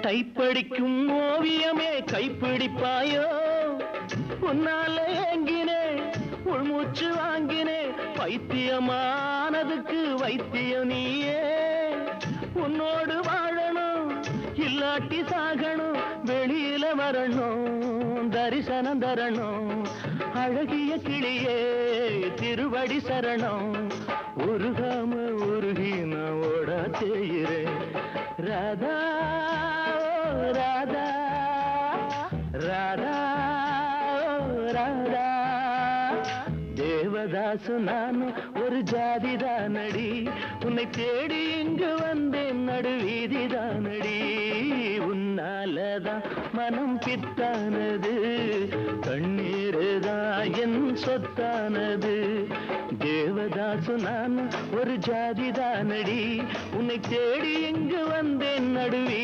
கைப்படிக்கும் ஓவியமே கைப்பிடிப்பாயோ உன்னால ஏங்கினே உள்மூச்சு வாங்கினே பைத்தியமானதுக்கு வைத்தியம் நீயே உன்னோடு வாழணும் இல்லாட்டி சாகணும் வெளியில வரணும் தரிசனம் தரணும் அழகிய கிளியே திருவடி சரணம் உருகாம உருகி நான் ஓட செய்கிறேன் ராதா ராதா ராதா ராதா தேவதாசு நான் ஒரு ஜாதிதானடி உன்னை தேடி இங்கு வந்தேன் நடுவீதிதானடி உன்னாலதான் மனம் பித்தானது கண்ணீருதான் என் சொத்தானது தேவதாசு நான் ஒரு ஜாதிதானடி உன்னை தேடி இங்கு வந்தேன் நடுவீதி